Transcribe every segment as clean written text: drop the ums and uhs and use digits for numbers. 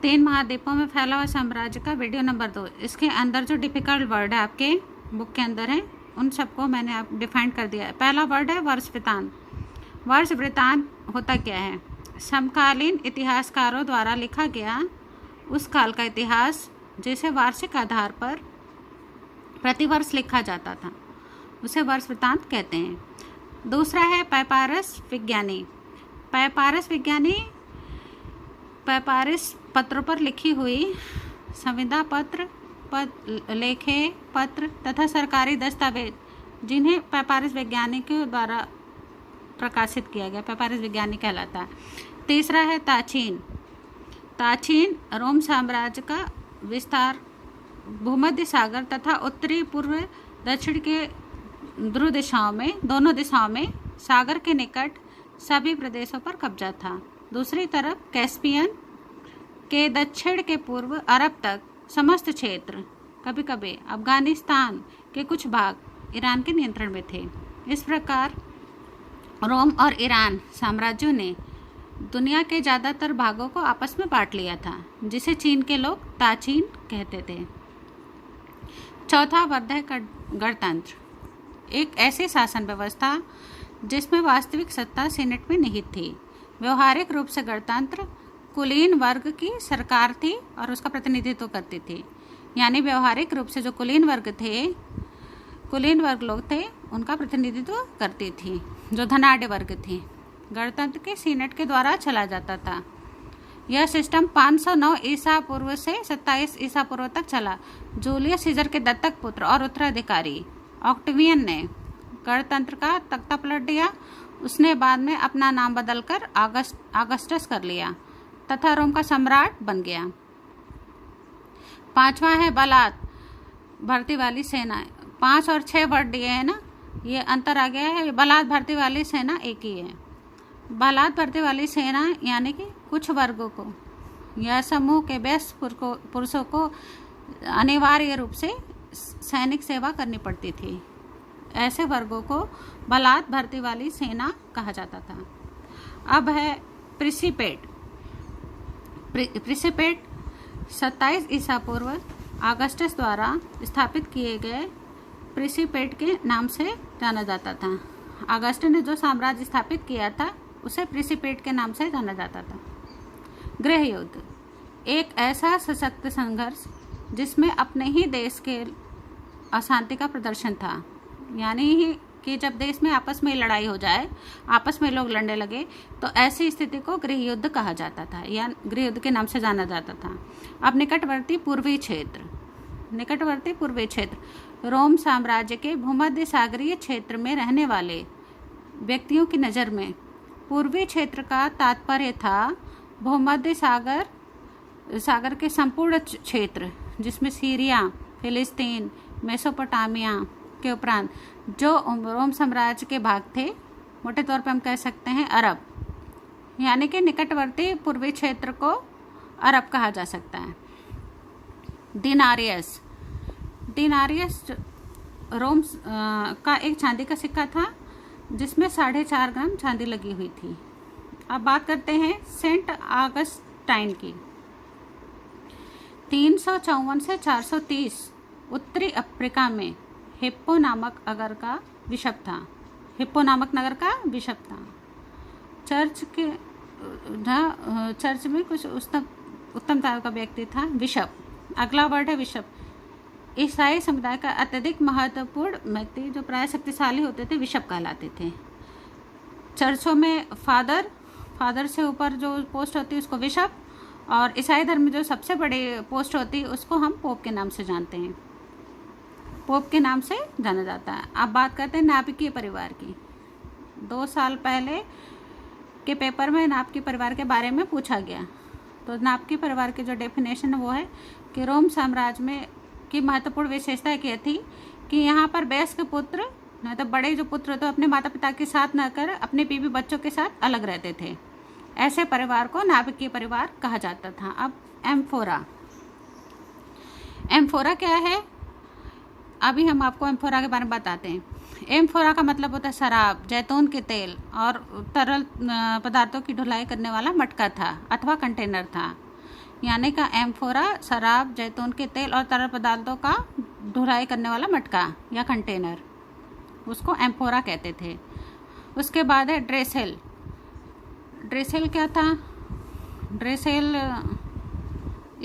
3 महाद्वीपों में फैला हुआ साम्राज्य का वीडियो नंबर 2। इसके अंदर जो डिफ़िकल्ट वर्ड है आपके बुक के अंदर है उन सबको मैंने आप डिफाइन कर दिया है। पहला वर्ड है वर्ष वृत्तांत। वर्ष वृत्तांत होता क्या है? समकालीन इतिहासकारों द्वारा लिखा गया उस काल का इतिहास जिसे वार्षिक आधार पर प्रतिवर्ष लिखा जाता था उसे वर्ष वृत्तांत कहते हैं। दूसरा है पैपारस विज्ञानी। पैपारस विज्ञानी पैपारस पत्रों पर लिखी हुई संविदा पत्र, लेखे पत्र तथा सरकारी दस्तावेज जिन्हें पैपारस वैज्ञानिकों द्वारा प्रकाशित किया गया पैपारस विज्ञानी कहलाता है। तीसरा है ताचीन। ताचीन रोम साम्राज्य का विस्तार भूमध्य सागर तथा उत्तरी पूर्व दक्षिण के ध्रुव दिशाओं में दोनों दिशाओं में सागर के निकट सभी प्रदेशों पर कब्जा था। दूसरी तरफ कैस्पियन के दक्षिण के पूर्व अरब तक समस्त क्षेत्र, कभी कभी अफगानिस्तान के कुछ भाग ईरान के नियंत्रण में थे। इस प्रकार रोम और ईरान साम्राज्यों ने दुनिया के ज़्यादातर भागों को आपस में बांट लिया था, जिसे चीन के लोग ताचीन कहते थे। चौथा वर्ग है गणतंत्र। एक ऐसी शासन व्यवस्था जिसमें वास्तविक सत्ता सीनेट में निहित थी। व्यवहारिक रूप से गणतंत्र कुलीन वर्ग की सरकार थी और उसका प्रतिनिधित्व करती थी। यानी व्यवहारिक रूप से जो कुलीन वर्ग लोग थे उनका प्रतिनिधित्व करती थी, जो धनाढ़ वर्ग थे। गणतंत्र के सीनेट के द्वारा चला जाता था। यह सिस्टम 509 ईसा पूर्व से 27 ईसा पूर्व तक चला। जूलियस सीजर के दत्तक पुत्र और उत्तराधिकारी ऑक्टेवियन ने गणतंत्र का तख्ता पलट दिया। उसने बाद में अपना नाम बदलकर ऑगस्टस कर लिया तथा रोम का सम्राट बन गया। पांचवा है बलात् भर्ती वाली सेना। 5 और 6 वर्ड दिए हैं ना, ये अंतर आ गया है। बलात् भर्ती वाली सेना एक ही है। बलात् भर्ती वाली सेना यानी कि कुछ वर्गों को या समूह के व्यस्त पुरुषों को अनिवार्य रूप से सैनिक सेवा करनी पड़ती थी। ऐसे वर्गों को बलात् भर्ती वाली सेना कहा जाता था। अब है प्रिंसिपेट। प्रिंसिपेट 27 ईसा पूर्व ऑगस्टस द्वारा स्थापित किए गए प्रिंसिपेट के नाम से जाना जाता था। ऑगस्टस ने जो साम्राज्य स्थापित किया था उसे प्रिंसिपेट के नाम से जाना जाता था। गृह युद्ध एक ऐसा सशक्त संघर्ष जिसमें अपने ही देश के अशांति का प्रदर्शन था। यानी कि जब देश में आपस में लड़ाई हो जाए, आपस में लोग लड़ने लगे, तो ऐसी स्थिति को गृह युद्ध कहा जाता था या गृह युद्ध के नाम से जाना जाता था। अब निकटवर्ती पूर्वी क्षेत्र रोम साम्राज्य के भूमध्य सागरीय क्षेत्र में रहने वाले व्यक्तियों की नज़र में पूर्वी क्षेत्र का तात्पर्य था भूमध्य सागर के संपूर्ण क्षेत्र, जिसमें सीरिया, फिलिस्तीन, मेसोपोटामिया के उपरांत जो रोम साम्राज्य के भाग थे, मोटे तौर पे हम कह सकते हैं अरब। यानी कि निकटवर्ती पूर्वी क्षेत्र को अरब कहा जा सकता है। दिनारियस रोम का एक चांदी का सिक्का था जिसमें 4.5 ग्राम चांदी लगी हुई थी। अब बात करते हैं सेंट ऑगस्टाइन की। 354 से 430 उत्तरी अफ्रीका में हिप्पो नामक नगर का बिशप था। चर्च में कुछ उत्तम तरह का व्यक्ति था, बिशप। अगला वर्ड है बिशप। ईसाई समुदाय का अत्यधिक महत्वपूर्ण व्यक्ति जो प्राय शक्तिशाली होते थे बिशप कहलाते थे। चर्चों में फादर से ऊपर जो पोस्ट होती है उसको बिशप, और ईसाई धर्म में जो सबसे बड़ी पोस्ट होती है उसको हम पोप के नाम से जानते हैं। पोप के नाम से जाना जाता है। अब बात करते हैं नाभिकीय परिवार की। 2 साल पहले के पेपर में नाभिकीय परिवार के बारे में पूछा गया। तो नाभिकीय परिवार की जो डेफिनेशन है वो है कि रोम साम्राज्य में की महत्वपूर्ण विशेषता क्या थी कि यहाँ पर वयस्क पुत्र मतलब बड़े जो पुत्र तो अपने माता पिता के साथ न कर अपने बीवी बच्चों के साथ अलग रहते थे। ऐसे परिवार को नाभिकीय परिवार कहा जाता था। अब एम्फोरा क्या है? अभी हम आपको एम्फोरा के बारे में बताते हैं। एम्फोरा का मतलब होता है शराब, जैतून के तेल और तरल पदार्थों की ढुलाई करने वाला मटका था अथवा कंटेनर था। यानी का एम्फोरा शराब, जैतून के तेल और तरल पदार्थों का ढुलाई करने वाला मटका या कंटेनर, उसको एम्फोरा कहते थे। उसके बाद है ड्रेसेल। ड्रेसेल क्या था? ड्रेसेल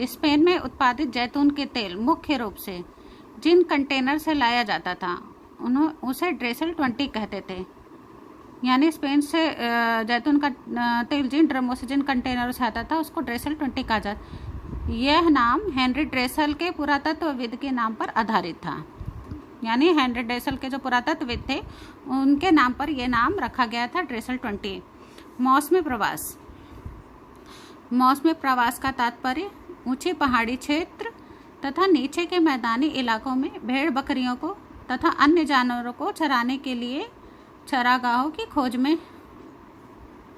स्पेन में उत्पादित जैतून के तेल मुख्य रूप से जिन कंटेनर से लाया जाता था उसे ड्रेसेल 20 कहते थे। यानी स्पेन से जैतून का तेल जिन ड्रमों से, जिन कंटेनरों से आता था उसको ड्रेसेल 20 कहा जाता। यह नाम हेनरी ड्रेसेल के पुरातत्वविद के नाम पर आधारित था। यानी हेनरी ड्रेसेल के जो पुरातत्वविद थे उनके नाम पर यह नाम रखा गया था, ड्रेसेल 20। मौसमी प्रवास। मौसमी प्रवास का तात्पर्य ऊंचे पहाड़ी क्षेत्र तथा नीचे के मैदानी इलाकों में भेड़ बकरियों को तथा अन्य जानवरों को चराने के लिए चरागाहों की खोज में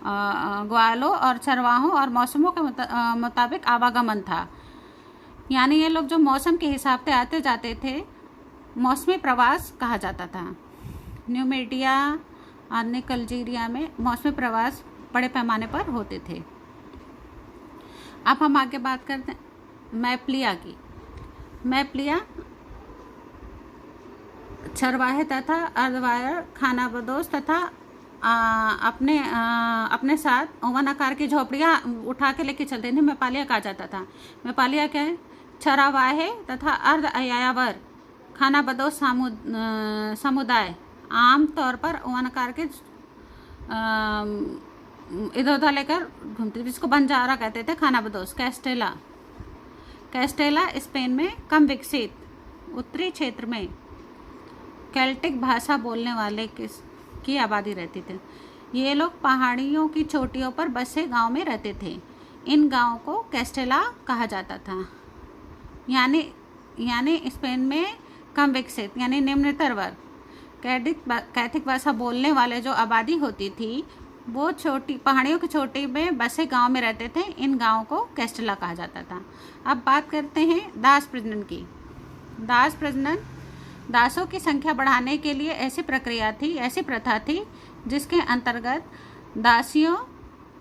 ग्वालों और चरवाहों और मौसमों के मुताबिक आवागमन था। यानी ये लोग जो मौसम के हिसाब से आते जाते थे, मौसमी प्रवास कहा जाता था। न्यूमीडिया और निकल्जीरिया में मौसमी प्रवास बड़े पैमाने पर होते थे। अब हम आगे बात करते हैं मैप्लिया की। मैप्लिया चरवाहे तथा अर्धवायर खानाबदोश तथा अपने साथ ओवन आकार की झोपड़ियाँ उठा के लेके चलते थे। मैपालिया कहा जाता था। मैपालिया क्या है? चरवाहे तथा अर्ध अयावर खानाबदोश समुदाय आम तौर पर ओवन आकार के इधर उधर लेकर घूमते, जिसको बंजारा कहते थे, खानाबदोश। कैस्टेला स्पेन में कम विकसित उत्तरी क्षेत्र में केल्टिक भाषा बोलने वाले की आबादी रहती थी। ये लोग पहाड़ियों की चोटियों पर बसे गांव में रहते थे। इन गांवों को कैस्टेला कहा जाता था। यानी स्पेन में कम विकसित यानी निम्नतर वर्ग कैथिक भाषा बोलने वाले जो आबादी होती थी वो पहाड़ियों की चोटी में बसे गांव में रहते थे। इन गांवों को कैस्टेला कहा जाता था। अब बात करते हैं दास प्रजनन की। दास प्रजनन दासों की संख्या बढ़ाने के लिए ऐसी प्रथा थी जिसके अंतर्गत दासियों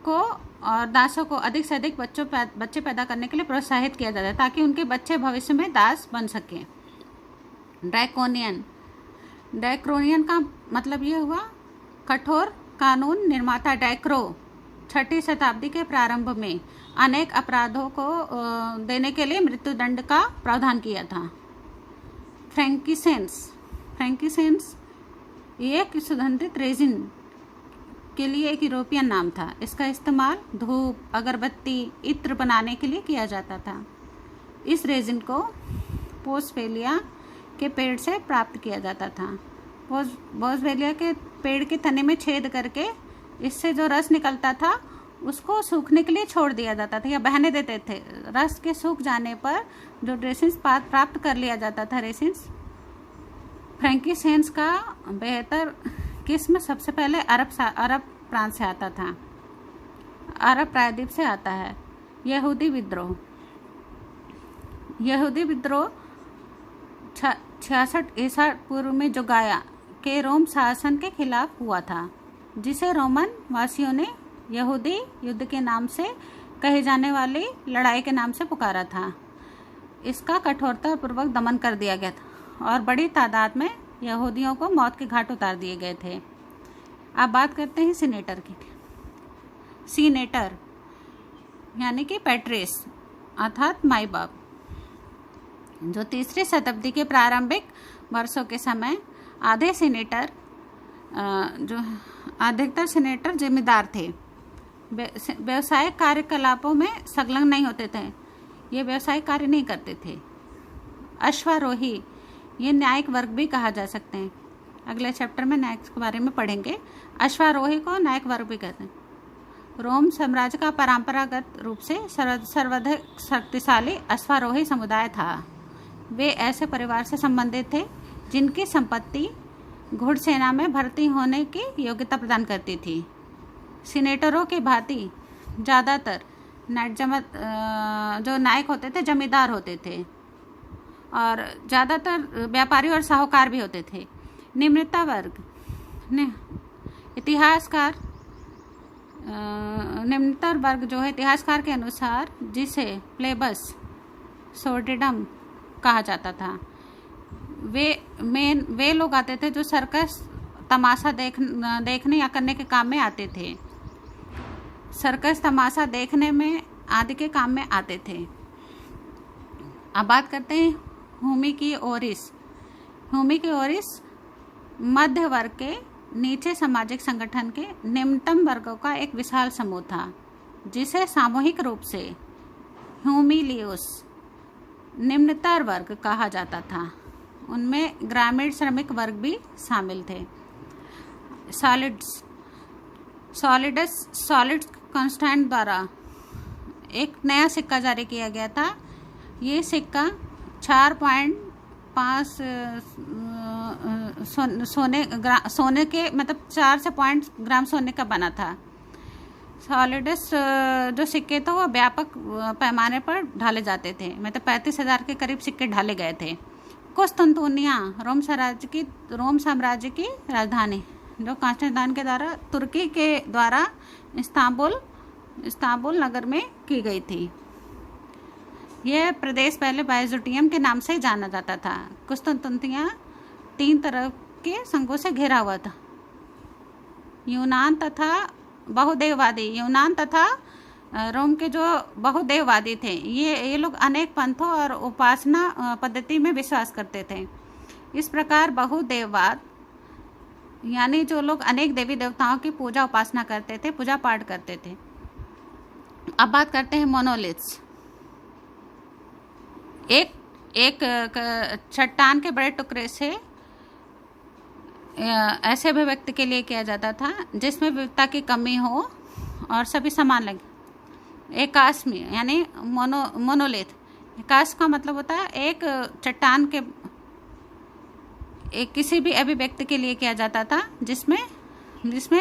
को और दासों को अधिक से अधिक बच्चे पैदा करने के लिए प्रोत्साहित किया जाता है ताकि उनके बच्चे भविष्य में दास बन सकें। डैक्रोनियन का मतलब ये हुआ कठोर कानून निर्माता। डैक्रो 6वीं शताब्दी के प्रारंभ में अनेक अपराधों को देने के लिए मृत्युदंड का प्रावधान किया था। फ्रैंकिसेंस एक सुगंधित रेजिन के लिए एक यूरोपियन नाम था। इसका इस्तेमाल धूप, अगरबत्ती, इत्र बनाने के लिए किया जाता था। इस रेजिन को बोसवेलिया के पेड़ से प्राप्त किया जाता था। बोसवेलिया के पेड़ के तने में छेद करके इससे जो रस निकलता था उसको सूखने के लिए छोड़ दिया जाता था या बहने देते थे। रस के सूख जाने पर जो रेसिन्स प्राप्त कर लिया जाता था, रेसिन्स। फ्रैंकिसेंस का बेहतर किस्म सबसे पहले अरब प्रांत से आता था, अरब प्रायद्वीप से आता है। यहूदी विद्रोह 66 ईसा पूर्व में जोगाया के रोम शासन के खिलाफ हुआ था, जिसे रोमन वासियों ने यहूदी युद्ध के नाम से कही जाने वाली लड़ाई के नाम से पुकारा था। इसका कठोरतापूर्वक दमन कर दिया गया था और बड़ी तादाद में यहूदियों को मौत के घाट उतार दिए गए थे। अब बात करते हैं सीनेटर की। सीनेटर यानी कि पैट्रिस अर्थात माई बाप, जो 3री शताब्दी के प्रारंभिक वर्षों के समय अधिकतर सीनेटर जिम्मेदार थे। व्यवसायिक कार्यकलापों में संलग्न नहीं होते थे, ये व्यवसायिक कार्य नहीं करते थे। अश्वारोही ये न्यायिक वर्ग भी कहा जा सकते हैं। अगले चैप्टर में न्यायिक के बारे में पढ़ेंगे। अश्वारोही को न्यायिक वर्ग भी कहते हैं। रोम साम्राज्य का परंपरागत रूप से सर्वाधिक शक्तिशाली अश्वारोही समुदाय था। वे ऐसे परिवार से संबंधित थे जिनकी संपत्ति घुड़सेना में भर्ती होने की योग्यता प्रदान करती थी। सीनेटरों के भांति ज़्यादातर जो नायक होते थे जमींदार होते थे और ज़्यादातर व्यापारी और साहूकार भी होते थे। निम्नता वर्ग ने इतिहासकार निम्नतर वर्ग जो है इतिहासकार के अनुसार जिसे प्लेबस सोर्डिडम कहा जाता था, वे लोग आते थे जो सर्कस तमाशा देखने या करने के काम में आते थे। सर्कस तमाशा देखने में आदि के काम में आते थे। अब बात करते हैं हुमिकी ओरिस मध्य वर्ग के नीचे सामाजिक संगठन के निम्नतम वर्गों का एक विशाल समूह था, जिसे सामूहिक रूप से ह्यूमिलियोस निम्नतर वर्ग कहा जाता था। उनमें ग्रामीण श्रमिक वर्ग भी शामिल थे। सॉलिड्स कॉन्स्टेंट द्वारा एक नया सिक्का जारी किया गया था। ये सिक्का 4.5 सोने के मतलब 4 से पॉइंट ग्राम सोने का बना था। सॉलिडस जो सिक्के थे वो व्यापक पैमाने पर ढाले जाते थे, मतलब 35,000 के करीब सिक्के ढाले गए थे। कुस्तुनतुनिया रोम साम्राज्य की राजधानी जो कॉन्स्टेंटाइन के द्वारा तुर्की के द्वारा इस्तांबुल नगर में की गई थी। यह प्रदेश पहले बायजुटियम के नाम से जाना जाता था। कुस्तुनतुनिया 3 तरफ के संघों से घिरा हुआ था। यूनान तथा रोम के जो बहुदेववादी थे, ये लोग अनेक पंथों और उपासना पद्धति में विश्वास करते थे। इस प्रकार बहुदेववाद यानी जो लोग अनेक देवी देवताओं की पूजा उपासना करते थे, पूजा पाठ करते थे। अब बात करते हैं मोनोलिथ्स। एक चट्टान के बड़े टुकड़े से ऐसे अभिव्यक्ति के लिए किया जाता था जिसमें विविधता की कमी हो और सभी समान लगे। एकास्मी यानी मोनोलिथ, एकास का मतलब होता है एक चट्टान के एक किसी भी अभिव्यक्ति के लिए किया जाता था जिसमें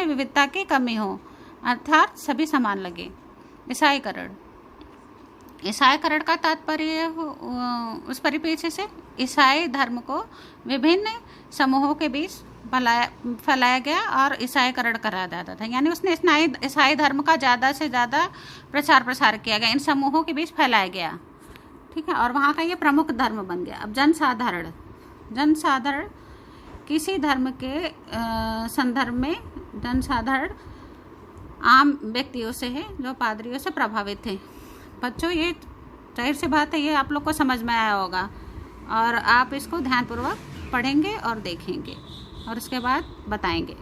विविधता की कमी हो, अर्थात सभी समान लगे। ईसाईकरण का तात्पर्य उस परिप्रेक्ष्य से ईसाई धर्म को विभिन्न समूहों के बीच फैलाया गया और ईसाईकरण करा जाता था, यानी उसने ईसाई धर्म का ज़्यादा से ज़्यादा प्रसार किया गया, इन समूहों के बीच फैलाया गया। ठीक है, और वहाँ का ये प्रमुख धर्म बन गया। अब जनसाधारण किसी धर्म के संदर्भ में जनसाधारण आम व्यक्तियों से है जो पादरियों से प्रभावित थे। बच्चों, ये जाहिर सी बात है, ये आप लोग को समझ में आया होगा और आप इसको ध्यानपूर्वक पढ़ेंगे और देखेंगे और उसके बाद बताएंगे।